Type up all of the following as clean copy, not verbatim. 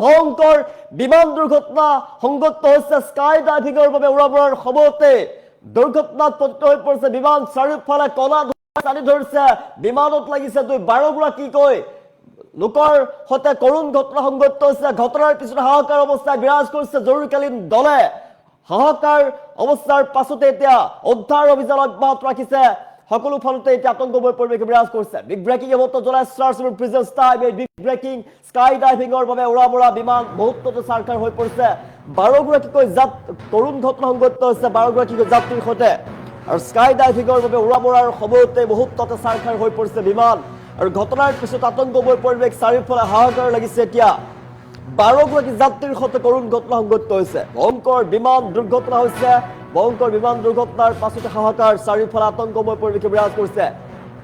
ভয়ঙ্কৰ বিমান দুৰ্ঘটনা সংঘটিত হৈছে স্কাই ডাইভিংৰ বাবে উৰাবৰৰ সময়তে দুৰ্ঘটনাত পতিত হৈ পৰিছে বিমান চাৰিওফালে কলা ধোঁৱা চানি ধৰিছে বিমানত লাগিছে 12গৰাকীকৈ লোকৰ সৈতে কৰুণ ঘটনা সংঘটিত হৈছে ঘটনাৰ পিছত হাহাকাৰ অৱস্থায় বিৰাজ কৰিছে জৰুৰীকালীন দলে হাহাকাৰ অৱস্থাৰ পাছতে এতিয়া উদ্ধাৰ অভিযান অব্যাহত ৰাখিছে সকলো ফালতে এতিয়া আতংকময় পৰিৱেশ বিৰাজ কৰিছে বিগ ব্ৰেকিং এবত জ্বলাই stars presence time big breaking sky ডাইভিংৰ বাবে উৰাবৰা বিমান মুহূৰ্ততে চাৰখাৰ হৈ পৰিছে 12গৰাকীকৈ কৰুণ ঘটনা সংঘটিত হৈছে 12গৰাকীকৈ যাত্ৰীৰ সৈতে আৰু স্কাই ডাইভিংৰ বাবে উৰাবৰাৰ সময়তে মুহূৰ্ততে চাৰখাৰ হৈ পৰিছে বিমান আৰু ঘটনাৰ পিছত আতংকময় পৰিৱেশ চাৰিওফালে হাহাকাৰ লাগিছে এতিয়া 12গৰাকী যাত্ৰীৰ সৈতে কৰুণ ঘটনা সংঘটিত হৈছে ভয়ঙ্কৰ বিমান দুৰ্ঘটনা হৈছে ভয়ঙ্কৰ বিমান দুৰ্ঘটনাৰ পাছতে হাহাকাৰ চাৰিওফালে আতংকময় পৰিৱেশ বিৰাজ কৰিছে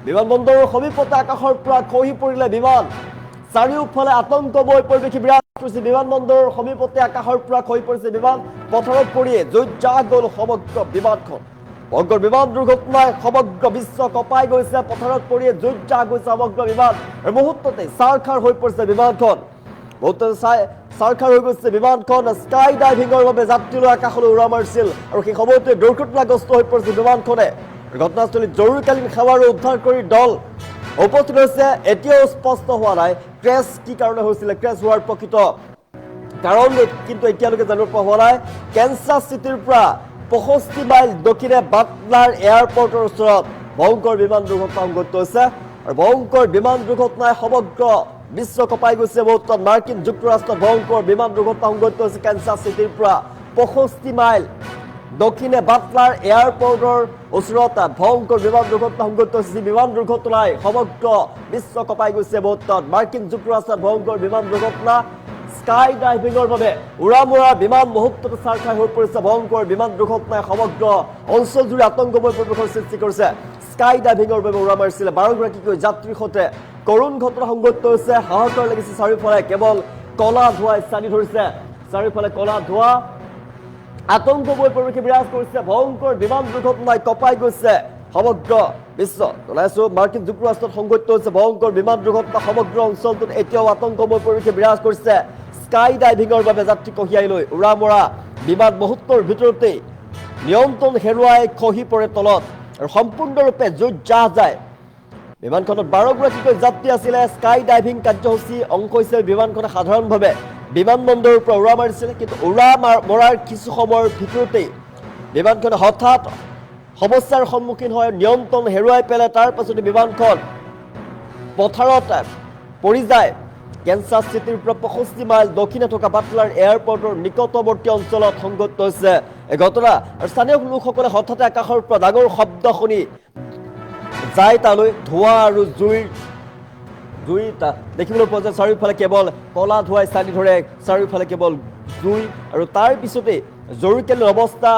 বিমানবন্দৰৰ সমীপতে আকাশৰ পৰা খহি পৰিলে বিমান চাৰিওফালে আতংকময় পৰিৱেশ বিৰাজ কৰিছে বিমানবন্দৰৰ সমীপতে আকাশৰ পৰা খহি পৰিছে বিমান পথাৰত পৰিয়ে জুইজ্জা গ'ল সমগ্ৰ বিমানখন ভয়ঙ্কৰ বিমান দুৰ্ঘটনাই সমগ্ৰ বিশ্ব কঁপাই গৈছে পথাৰত পৰিয়ে জুইজ্জা গৈছে সমগ্ৰ বিমান আৰু মুহূৰ্ততে চাৰখাৰ হৈ পৰিছে বিমানখন চাৰখাৰ হৈ গৈছে বিমানখন স্কাই ডাইভিংৰ বাবে যাত্ৰীলৈ আকাশলৈ উৰা মাৰিছিল আৰু সেই সময়তে দুৰ্ঘটনাগ্ৰস্ত হৈ পৰিছে বিমানখনে ঘটনাস্থলীত জৰুৰীকালীন সেৱা আৰু উদ্ধাৰকাৰী দল উপস্থিত হৈছে এতিয়াও স্পষ্ট হোৱা নাই ক্ৰেছ কি কাৰণে হৈছিল ক্ৰেছ হোৱাৰ প্ৰকৃত কাৰণ কিন্তু এতিয়ালৈকে জানিব পৰা হোৱা নাই কেনচাছ চিটিৰ পৰা 65 মাইল দক্ষিণে বাটলাৰ এয়াৰপৰ্টৰ ওচৰত ভয়ঙ্কৰ বিমান দুৰ্ঘটনা সংঘটিত হৈছে আৰু ভয়ঙ্কৰ বিমান দুৰ্ঘটনাই সমগ্ৰ বিশ্ব কঁপাই গৈছে মুহূৰ্তত মাৰ্কিন যুক্তৰাষ্ট্ৰত ভয়ঙ্কৰ বিমান দুৰ্ঘটনা সংঘটিত হৈছে কেনচাছ চিটিৰ পৰা 65 মাইল দক্ষিণে বাটলাৰ এয়াৰপৰ্টৰ ওচৰত ভয়ঙ্কৰ বিমান দুৰ্ঘটনা সংঘটিত হৈছে বিমান দুৰ্ঘটনাই সমগ্ৰ বিশ্ব কঁপাই গৈছে মুহূৰ্তত মাৰ্কিন যুক্তৰাষ্ট্ৰত ভয়ঙ্কৰ বিমান দুৰ্ঘটনা স্কাই ডাইভিংৰ বাবে উৰামৰা বিমান মুহূৰ্ততে চাৰখাৰ হৈ পৰিছে ভয়ঙ্কৰ বিমান দুৰ্ঘটনাই সমগ্ৰ অঞ্চলজুৰি আতংকময় পৰিৱেশৰ সৃষ্টি কৰিছে স্কাই ডাইভিংৰ বাবে উৰা মাৰিছিল 12গৰাকীকৈ যাত্ৰীৰ সৈতে কৰুণ ঘটনা সংঘটিত হৈছে হাহাকাৰ লাগিছে চাৰিওফালে কেৱল কলা ধোঁৱাই চানি ধৰিছে চাৰিওফালে কলা ধোঁৱা আতংকময় পৰিৱেশ বিৰাজ কৰিছে ভয়ঙ্কৰ বিমান দুৰ্ঘটনাই কঁপাই গৈছে সমগ্ৰ বিশ্ব জনাইছো মাৰ্কিন যুক্তৰাষ্ট্ৰত সংঘটিত হৈছে ভয়ঙ্কৰ বিমান দুৰ্ঘটনা সমগ্ৰ অঞ্চলটোত এতিয়াও আতংকময় পৰিৱেশ বিৰাজ কৰিছে স্কাই ডাইভিংৰ বাবে যাত্ৰী কঢ়িয়াই লৈ উৰা মৰা বিমান মুহূৰ্তৰ ভিতৰতেই নিয়ন্ত্ৰণ হেৰুৱাই খহি পৰে তলত আৰু সম্পূৰ্ণৰূপে জুইজ্জা যায় বিমানখনত 12গৰাকীকৈ যাত্ৰী আছিলে স্কাই ডাইভিং কাৰ্যসূচী অংশ হৈছিল বিমানখনে সাধাৰণভাৱে বিমানবন্দৰৰ পৰা উৰা মাৰিছিল কিন্তু উৰা মৰাৰ কিছু সময়ৰ ভিতৰতেই বিমানখনে হঠাৎ সমস্যাৰ সন্মুখীন হয় নিয়ন্ত্ৰণ হেৰুৱাই পেলাই তাৰ পাছতে বিমানখন পথাৰত পৰি যায় কেনচাছ চিটিৰ পৰা 65 মাইল দক্ষিণে থকা বাটলাৰ এয়াৰপৰ্টৰ নিকটৱৰ্তী অঞ্চলত সংঘটিত হৈছে এই ঘটনা আৰু স্থানীয় লোকসকলে হঠাৎ আকাশৰ পৰা ডাঙৰ শব্দ শুনি যায় তালৈ ধোঁৱা আৰু জুই দেখিবলৈ পোৱা যায় চাৰিওফালে কেৱল কলা ধোঁৱাই চানি ধৰে চাৰিওফালে কেৱল জুই আৰু তাৰ পিছতে জৰুৰীকালীন অৱস্থা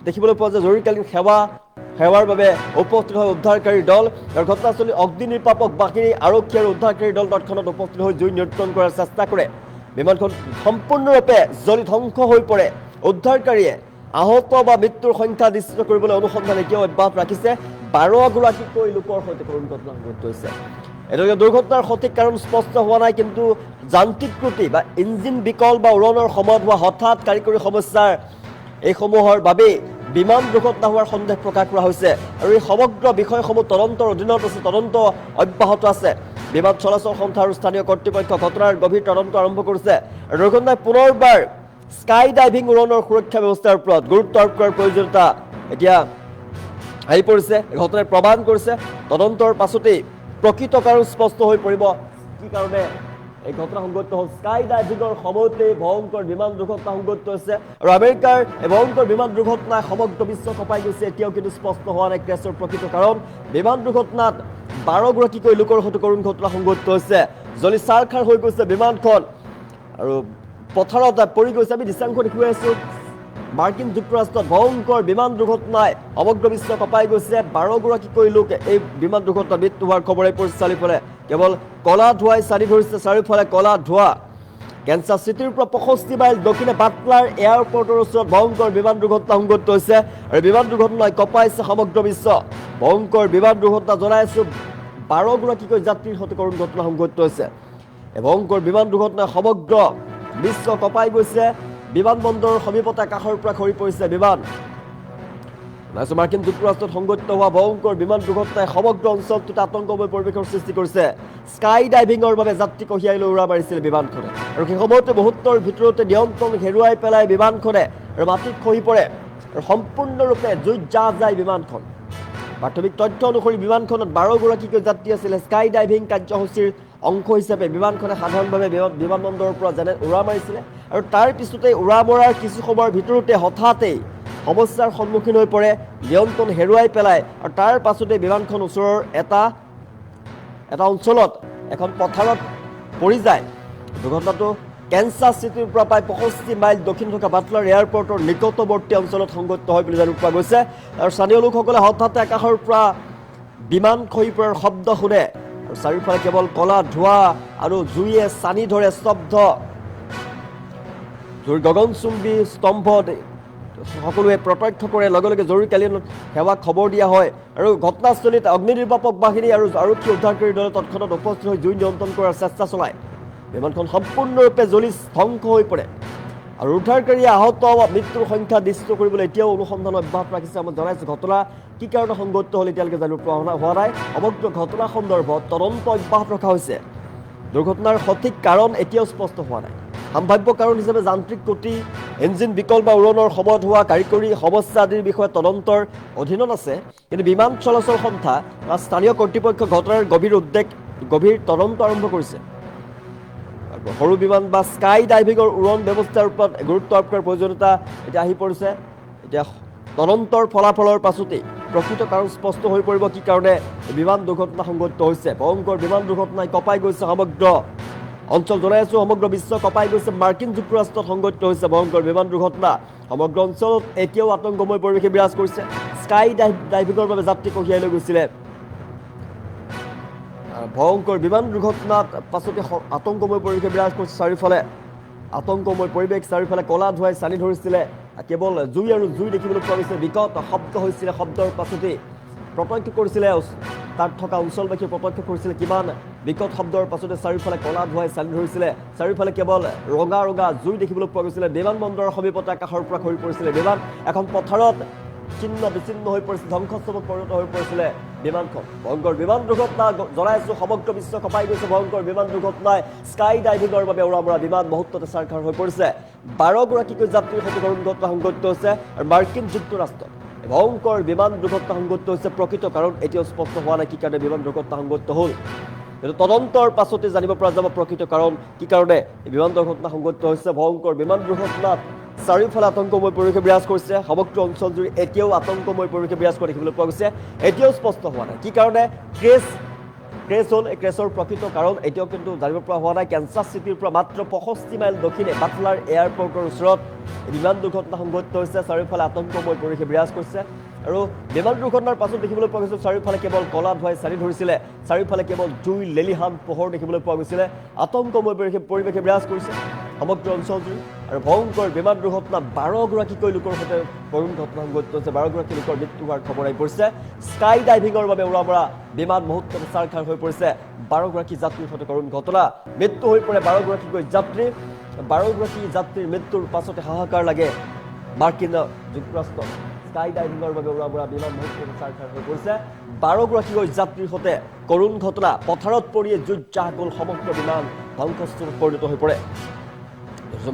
দেখিবলৈ পোৱা যায় জৰুৰীকালীন সেৱাৰ বাবে উপস্থিত হয় উদ্ধাৰকাৰী দল আৰু ঘটনাস্থলীত অগ্নি নিৰ্বাপক বাহিনী আৰক্ষী আৰু উদ্ধাৰকাৰী দল তৎক্ষণাত উপস্থিত হৈ জুই নিয়ন্ত্ৰণ কৰাৰ চেষ্টা কৰে বিমানখন সম্পূৰ্ণৰূপে জ্বলি ধ্বংস হৈ পৰে উদ্ধাৰকাৰীয়ে আহত বা মৃত্যুৰ সংখ্যা নিশ্চিত কৰিবলৈ অনুসন্ধান এতিয়াও অব্যাহত ৰাখিছে 12গৰাকীকৈ লোকৰ সৈতে কৰুণ ঘটনা সংঘটিত হৈছে এতিয়ালৈকে দুৰ্ঘটনাৰ সঠিক কাৰণ স্পষ্ট হোৱা নাই কিন্তু যান্ত্ৰিক ত্ৰুটি বা ইঞ্জিন বিকল বা উৰণৰ সময়ত হোৱা হঠাৎ কাৰিকৰী সমস্যাৰ এইসমূহৰ বাবে বিমান দুৰ্ঘটনা হোৱাৰ সন্দেহ প্ৰকাশ কৰা হৈছে আৰু এই সমগ্ৰ বিষয়সমূহ তদন্তৰ অধীনত আছে তদন্ত অব্যাহত আছে বিমান চলাচল সংস্থা আৰু স্থানীয় কৰ্তৃপক্ষ ঘটনাৰ গভীৰ তদন্ত আৰম্ভ কৰিছে আৰু দুৰ্ঘটনাই পুনৰবাৰ স্কাই ডাইভিং উৰণৰ সুৰক্ষা ব্যৱস্থাৰ ওপৰত গুৰুত্ব আৰোপ কৰাৰ প্ৰয়োজনীয়তা এতিয়া আহি পৰিছে ঘটনাই প্ৰমাণ কৰিছে তদন্তৰ পাছতেই প্ৰকৃত কাৰণ স্পষ্ট হৈ পৰিব কি কাৰণে এই ঘটনা সংঘটিত হ'ল স্কাই ডাইভিংৰ সময়তে ভয়ঙ্কৰ বিমান দুৰ্ঘটনা সংঘটিত হৈছে আৰু আমেৰিকাৰ এই ভয়ঙ্কৰ বিমান দুৰ্ঘটনাই সমগ্ৰ বিশ্ব কঁপাই গৈছে এতিয়াও কিন্তু স্পষ্ট হোৱা নাই ক্ৰেছৰ প্ৰকৃত কাৰণ বিমান দুৰ্ঘটনাত 12গৰাকীকৈ লোকৰ সৈতে কৰুণ ঘটনা সংঘটিত হৈছে জ্বলি চাৰখাৰ হৈ গৈছে বিমানখন আৰু পথাৰত পৰি গৈছে আমি দৃশ্যাংশ দেখুৱাই আছো মাৰ্কিন যুক্তৰাষ্ট্ৰত ভয়ঙ্কৰ বিমান দুৰ্ঘটনাই সমগ্ৰ বিশ্ব কঁপাই গৈছে 12গৰাকীকৈ লোক এই বিমান দুৰ্ঘটনাত মৃত্যু হোৱাৰ খবৰে পৰিছে চাৰিওফালে কেৱল কলা ধোঁৱাই চানি ধৰিছে চাৰিওফালে কলা ধোঁৱা কেনচাছ চিটিৰ পৰা 65 মাইল দক্ষিণে বাটলাৰ এয়াৰপৰ্টৰ ওচৰত ভয়ঙ্কৰ বিমান দুৰ্ঘটনা সংঘটিত হৈছে আৰু বিমান দুৰ্ঘটনাই কঁপাইছে সমগ্ৰ বিশ্ব ভয়ঙ্কৰ বিমান দুৰ্ঘটনা জনাইছো 12গৰাকীকৈ যাত্ৰীৰ সৈতে কৰুণ ঘটনা সংঘটিত হৈছে ভয়ংকৰ বিমান দুৰ্ঘটনা সমগ্ৰ বিশ্ব কঁপাই গৈছে বিমানবন্দৰৰ সমীপতে আকাশৰ পৰা খৰি পৰিছে বিমান মাৰ্কিন যুক্তৰাষ্ট্ৰত সংঘটিত হোৱা ভয়ংকৰ বিমান দুৰ্ঘটনাই সমগ্ৰ অঞ্চলটোত আতংকময় পৰিৱেশৰ সৃষ্টি কৰিছে স্কাই ডাইভিঙৰ বাবে যাত্ৰী কঢ়িয়াই লৈ উৰা মাৰিছিল বিমানখনে আৰু সেই সময়তে মুহূৰ্তৰ ভিতৰতে নিয়ন্ত্ৰণ হেৰুৱাই পেলাই বিমানখনে আৰু মাটিত খহি পৰে আৰু সম্পূৰ্ণৰূপে জুইত যায় বিমানখন প্ৰাথমিক তথ্য অনুসৰি বিমানখনত 12গৰাকীকৈ যাত্ৰী আছিল স্কাই ডাইভিং কাৰ্যসূচীৰ অংশ হিচাপে বিমানখনে সাধাৰণভাৱে বিমানবন্দৰৰ পৰা যেনে উৰা মাৰিছিলে আৰু তাৰ পিছতে উৰা মৰাৰ কিছু সময়ৰ ভিতৰতে হঠাতে সমস্যাৰ সন্মুখীন হৈ পৰে নিয়ন্ত্ৰণ হেৰুৱাই পেলায় আৰু তাৰ পাছতে বিমানখন ওচৰৰ এটা অঞ্চলত এখন পথাৰত পৰি যায় দুৰ্ঘটনাটো কেনসাছ চিটিৰ পৰা প্ৰায় 65 মাইল দক্ষিণ থকা বাটলাৰ এয়াৰপৰ্টৰ নিকটৱৰ্তী অঞ্চলত সংঘটিত হয় বুলি জানিব পৰা গৈছে আৰু স্থানীয় লোকসকলে হঠাতে আকাশৰ পৰা বিমান খহি পৰাৰ শব্দ শুনে আৰু চাৰিওফালে কেৱল কলা ধোঁৱা আৰু জুইয়ে চানি ধৰে স্তব্ধ জুইৰ গগনচুম্বী স্তম্ভ সকলোৱে প্ৰত্যক্ষ কৰে লগে লগে জৰুৰীকালীন সেৱাক খবৰ দিয়া হয় আৰু ঘটনাস্থলীত অগ্নিনিৰ্বাপক বাহিনী আৰু আৰক্ষী উদ্ধাৰকাৰী দলে তৎক্ষণাত উপস্থিত হৈ জুই নিয়ন্ত্ৰণ কৰাৰ চেষ্টা চলায় বিমানখন সম্পূৰ্ণৰূপে জ্বলি ধ্বংস হৈ পৰে আৰু উদ্ধাৰকাৰীয়ে আহত মৃত্যুৰ সংখ্যা নিশ্চিত কৰিবলৈ এতিয়াও অনুসন্ধান অব্যাহত ৰাখিছে আমি জনাইছোঁ ঘটনা কি কাৰণে সংঘটিত হ'ল এতিয়ালৈকে জানিব পৰা হোৱা নাই সমগ্ৰ ঘটনা সন্দৰ্ভত তদন্ত অব্যাহত ৰখা হৈছে দুৰ্ঘটনাৰ সঠিক কাৰণ এতিয়াও স্পষ্ট হোৱা নাই সম্ভাৱ্য কাৰণ হিচাপে যান্ত্ৰিক ত্ৰুটি ইঞ্জিন বিকল বা উৰণৰ সময়ত হোৱা কাৰিকৰী সমস্যা আদিৰ বিষয়ে তদন্তৰ অধীনত আছে কিন্তু বিমান চলাচল সংস্থা বা স্থানীয় কৰ্তৃপক্ষ ঘটনাৰ গভীৰ তদন্ত আৰম্ভ কৰিছে সৰু বিমান বা স্কাই ডাইভিঙৰ উৰণ ব্যৱস্থাৰ ওপৰত গুৰুত্ব আৰোপ কৰাৰ প্ৰয়োজনীয়তা এতিয়া আহি পৰিছে এতিয়া তদন্তৰ ফলাফলৰ পাছতেই প্ৰকৃত কাৰণ স্পষ্ট হৈ পৰিব কি কাৰণে বিমান দুৰ্ঘটনা সংঘটিত হৈছে ভয়ংকৰ বিমান দুৰ্ঘটনাই কঁপাই গৈছে সমগ্ৰ অঞ্চল জনাই আছোঁ সমগ্ৰ বিশ্ব কঁপাই গৈছে মাৰ্কিন যুক্তৰাষ্ট্ৰত সংঘটিত হৈছে ভয়ংকৰ বিমান দুৰ্ঘটনা সমগ্ৰ অঞ্চলত এতিয়াও আতংকময় পৰিৱেশে বিৰাজ কৰিছে স্কাই ডাইভিঙৰ বাবে যাত্ৰী কঢ়িয়াই লৈ গৈছিলে ভয়ংকৰ বিমান দুৰ্ঘটনাত পাছতে আতংকময় পৰিৱেশে বিৰাজ কৰিছে চাৰিওফালে আতংকময় পৰিৱেশ চাৰিওফালে কলা ধোঁৱাই চানি ধৰিছিলে কেৱল জুই আৰু জুই দেখিবলৈ পোৱা গৈছে বিকট শব্দ হৈছিলে শব্দৰ পাছতেই প্ৰত্যক্ষ কৰিছিলে তাত থকা অঞ্চলবাসীয়ে প্ৰত্যক্ষ কৰিছিলে কিমান বিকট শব্দৰ পাছতে চাৰিওফালে কলা ধোঁৱাই চানি ধৰিছিলে চাৰিওফালে কেৱল ৰঙা ৰঙা জুই দেখিবলৈ পোৱা গৈছিলে বিমানবন্দৰৰ সমীপতে আকাশৰ পৰা খহি পৰিছিলে বিমান এখন পথাৰত ছিন্ন বিচ্ছিন্ন হৈ পৰিছিল ধ্বংসস্তূপত পৰিণত হৈ পৰিছিলে বিমানখন ভয়ংকৰ বিমান দুৰ্ঘটনা জনাই আছোঁ সমগ্ৰ বিশ্ব কঁপাই গৈছে ভয়ংকৰ বিমান দুৰ্ঘটনাই স্কাই ডাইভিঙৰ বাবে উৰা মৰা বিমান মুহূৰ্ততে ছাৰখাৰ হৈ পৰিছে 12গৰাকীকৈ যাত্ৰীৰ সৈতে কৰুণ ঘটনা সংঘটিত হৈছে আৰু মাৰ্কিন যুক্তৰাষ্ট্ৰত ভয়ংকৰ বিমান দুৰ্ঘটনা সংঘটিত হৈছে প্ৰকৃত কাৰণ এতিয়াও স্পষ্ট হোৱা নাই কি কাৰণে বিমান দুৰ্ঘটনা সংঘটিত হ'ল কিন্তু তদন্তৰ পাছতে জানিব পৰা যাব প্ৰকৃত কাৰণ কি কাৰণে বিমান দুৰ্ঘটনা সংঘটিত হৈছে ভয়ংকৰ বিমান দুৰ্ঘটনাত চাৰিওফালে আতংকময় পৰিৱেশে বিৰাজ কৰিছে সমগ্ৰ অঞ্চলজুৰি এতিয়াও আতংকময় পৰিৱেশে বিৰাজ কৰা দেখিবলৈ পোৱা গৈছে এতিয়াও স্পষ্ট হোৱা নাই কি কাৰণে ক্ৰেছ হ'ল এই ক্ৰেছৰ প্ৰকৃত কাৰণ এতিয়াও কিন্তু জানিব পৰা হোৱা নাই কেনসাছ চিটিৰ পৰা মাত্ৰ 65 মাইল দক্ষিণে বাটলাৰ এয়াৰপৰ্টৰ ওচৰত বিমান দুৰ্ঘটনা সংঘটিত হৈছে চাৰিওফালে আতংকময় পৰিৱেশে বিৰাজ কৰিছে আৰু বিমান দুৰ্ঘটনাৰ পাছত দেখিবলৈ পোৱা গৈছে চাৰিওফালে কেৱল কলা ধোঁৱাই চানি ধৰিছিলে চাৰিওফালে কেৱল জুই লেলিহান পোহৰ দেখিবলৈ পোৱা গৈছিলে আতংকময় পৰিৱেশে বিৰাজ কৰিছে সমগ্ৰ অঞ্চলজুৰি আৰু ভয়ংকৰ বিমান দুৰ্ঘটনা 12গৰাকীকৈ লোকৰ সৈতে কৰুণ ঘটনা সংঘটিত হৈছে 12গৰাকী লোকৰ মৃত্যু হোৱাৰ খবৰ আহি পৰিছে স্কাই ডাইভিঙৰ বাবে উৰা মৰা বিমান মুহূৰ্ততে ছাৰখাৰ হৈ পৰিছে 12গৰাকী যাত্ৰীৰ সৈতে কৰুণ ঘটনা মৃত্যু হৈ পৰে 12গৰাকীকৈ যাত্ৰী 12গৰাকী যাত্ৰীৰ মৃত্যুৰ পাছতে হাহাকাৰ লাগে মাৰ্কিন যুক্তৰাষ্ট্ৰত স্কাই ডাইভিঙৰ বাবে উৰা মৰা বিমান মুহূৰ্ততে ছাৰখাৰ হৈ পৰিছে 12গৰাকীকৈ যাত্ৰীৰ সৈতে কৰুণ ঘটনা পথাৰত পৰিয়ে জুইত জাহ গ'ল সমগ্ৰ বিমান ধ্বংসস্তূপত পৰিণত হৈ পৰে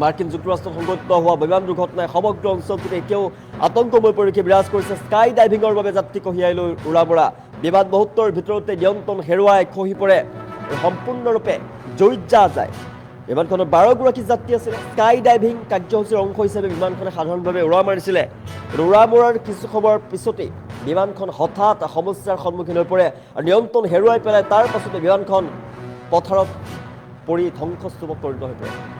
মাৰ্কিন যুক্তৰাষ্ট্ৰত সংঘটিত হোৱা বিমান দুৰ্ঘটনাই সমগ্ৰ অঞ্চলটোত এতিয়াও আতংকময় পৰিৱেশে বিৰাজ কৰিছে স্কাই ডাইভিঙৰ বাবে যাত্ৰী কঢ়িয়াই লৈ উৰা মৰা বিমান মুহূৰ্তৰ ভিতৰতে নিয়ন্ত্ৰণ হেৰুৱাই খহি পৰে আৰু সম্পূৰ্ণৰূপে জুইত যায় বিমানখনত 12গৰাকী যাত্ৰী আছিলে স্কাই ডাইভিং কাৰ্যসূচীৰ অংশ হিচাপে বিমানখনে সাধাৰণভাৱে উৰা মাৰিছিলে উৰা মৰাৰ কিছু সময়ৰ পিছতেই বিমানখন হঠাৎ সমস্যাৰ সন্মুখীন হৈ পৰে আৰু নিয়ন্ত্ৰণ হেৰুৱাই পেলাই তাৰ পাছতে বিমানখন পথাৰত পৰি ধ্বংসস্তূপত পৰিণত হৈ পৰে